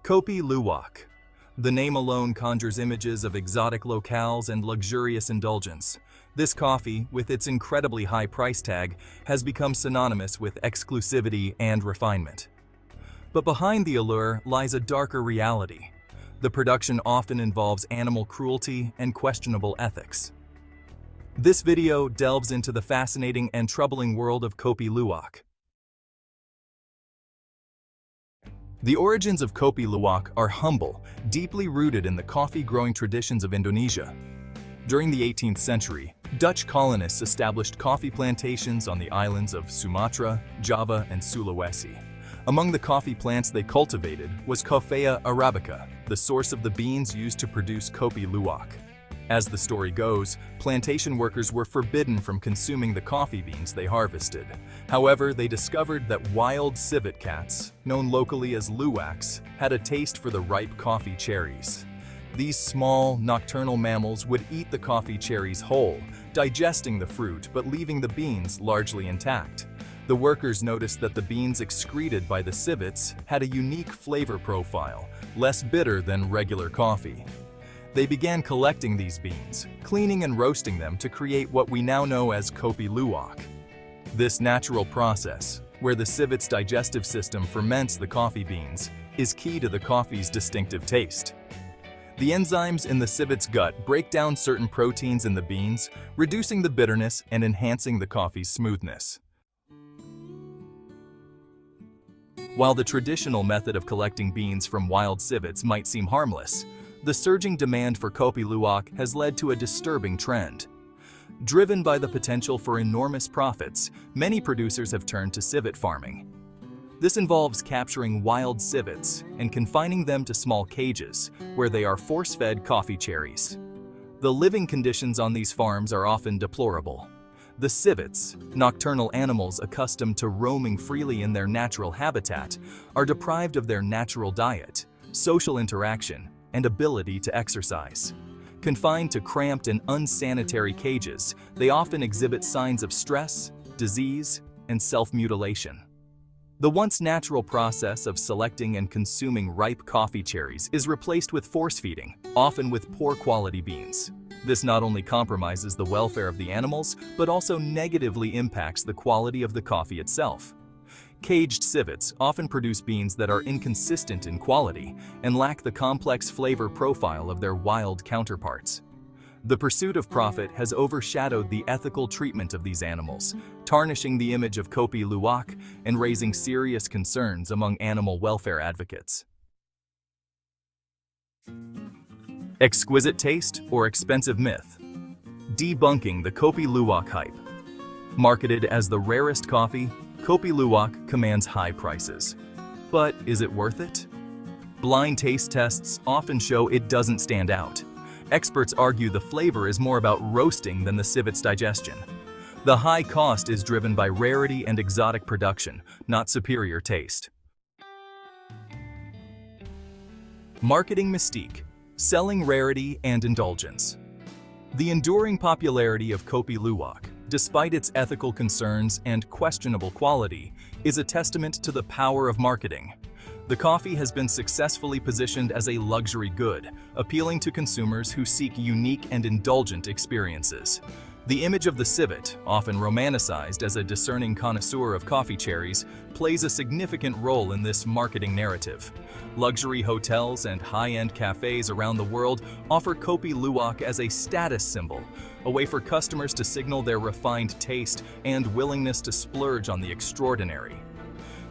Kopi Luwak. The name alone conjures images of exotic locales and luxurious indulgence. This coffee, with its incredibly high price tag, has become synonymous with exclusivity and refinement. But behind the allure lies a darker reality. The production often involves animal cruelty and questionable ethics. This video delves into the fascinating and troubling world of Kopi Luwak. The origins of Kopi Luwak are humble, deeply rooted in the coffee-growing traditions of Indonesia. During the 18th century, Dutch colonists established coffee plantations on the islands of Sumatra, Java, and Sulawesi. Among the coffee plants they cultivated was Coffea arabica, the source of the beans used to produce Kopi Luwak. As the story goes, plantation workers were forbidden from consuming the coffee beans they harvested. However, they discovered that wild civet cats, known locally as luwaks, had a taste for the ripe coffee cherries. These small, nocturnal mammals would eat the coffee cherries whole, digesting the fruit but leaving the beans largely intact. The workers noticed that the beans excreted by the civets had a unique flavor profile, less bitter than regular coffee. They began collecting these beans, cleaning and roasting them to create what we now know as Kopi Luwak. This natural process, where the civet's digestive system ferments the coffee beans, is key to the coffee's distinctive taste. The enzymes in the civet's gut break down certain proteins in the beans, reducing the bitterness and enhancing the coffee's smoothness. While the traditional method of collecting beans from wild civets might seem harmless, the surging demand for Kopi Luwak has led to a disturbing trend. Driven by the potential for enormous profits, many producers have turned to civet farming. This involves capturing wild civets and confining them to small cages, where they are force-fed coffee cherries. The living conditions on these farms are often deplorable. The civets, nocturnal animals accustomed to roaming freely in their natural habitat, are deprived of their natural diet, social interaction, and ability to exercise. Confined to cramped and unsanitary cages, they often exhibit signs of stress, disease, and self-mutilation. The once natural process of selecting and consuming ripe coffee cherries is replaced with force feeding, often with poor quality beans. This not only compromises the welfare of the animals, but also negatively impacts the quality of the coffee itself. Caged civets often produce beans that are inconsistent in quality and lack the complex flavor profile of their wild counterparts. The pursuit of profit has overshadowed the ethical treatment of these animals, tarnishing the image of Kopi Luwak and raising serious concerns among animal welfare advocates. Exquisite taste or expensive myth? Debunking the Kopi Luwak hype. Marketed as the rarest coffee, Kopi Luwak commands high prices. But is it worth it? Blind taste tests often show it doesn't stand out. Experts argue the flavor is more about roasting than the civet's digestion. The high cost is driven by rarity and exotic production, not superior taste. Marketing mystique. Selling rarity and indulgence. The enduring popularity of Kopi Luwak, despite its ethical concerns and questionable quality, is a testament to the power of marketing. The coffee has been successfully positioned as a luxury good, appealing to consumers who seek unique and indulgent experiences. The image of the civet, often romanticized as a discerning connoisseur of coffee cherries, plays a significant role in this marketing narrative. Luxury hotels and high-end cafes around the world offer Kopi Luwak as a status symbol, a way for customers to signal their refined taste and willingness to splurge on the extraordinary.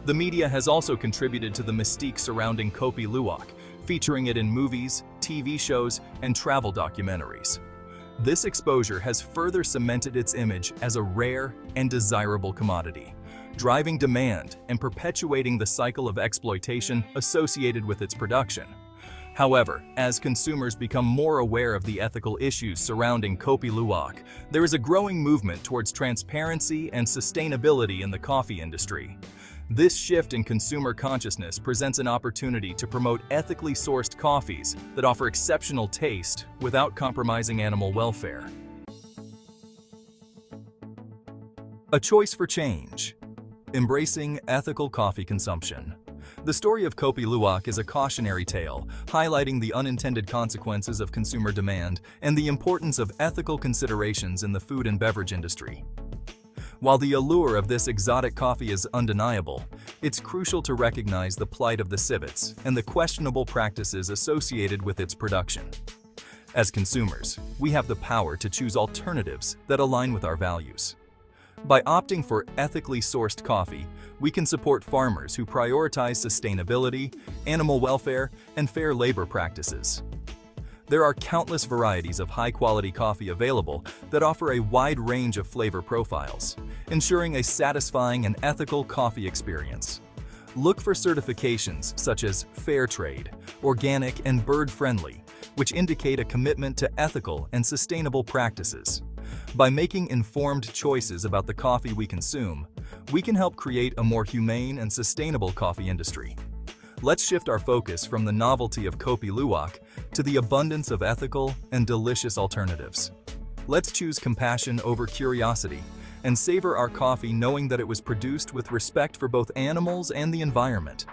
The media has also contributed to the mystique surrounding Kopi Luwak, featuring it in movies, TV shows, and travel documentaries. This exposure has further cemented its image as a rare and desirable commodity, driving demand and perpetuating the cycle of exploitation associated with its production. However, as consumers become more aware of the ethical issues surrounding Kopi Luwak, there is a growing movement towards transparency and sustainability in the coffee industry. This shift in consumer consciousness presents an opportunity to promote ethically sourced coffees that offer exceptional taste without compromising animal welfare. A choice for change. Embracing ethical coffee consumption. The story of Kopi Luwak is a cautionary tale, highlighting the unintended consequences of consumer demand and the importance of ethical considerations in the food and beverage industry. While the allure of this exotic coffee is undeniable, it's crucial to recognize the plight of the civets and the questionable practices associated with its production. As consumers, we have the power to choose alternatives that align with our values. By opting for ethically sourced coffee, we can support farmers who prioritize sustainability, animal welfare, and fair labor practices. There are countless varieties of high-quality coffee available that offer a wide range of flavor profiles, ensuring a satisfying and ethical coffee experience. Look for certifications such as Fair Trade, Organic, and Bird-Friendly, which indicate a commitment to ethical and sustainable practices. By making informed choices about the coffee we consume, we can help create a more humane and sustainable coffee industry. Let's shift our focus from the novelty of Kopi Luwak to the abundance of ethical and delicious alternatives. Let's choose compassion over curiosity and savor our coffee knowing that it was produced with respect for both animals and the environment.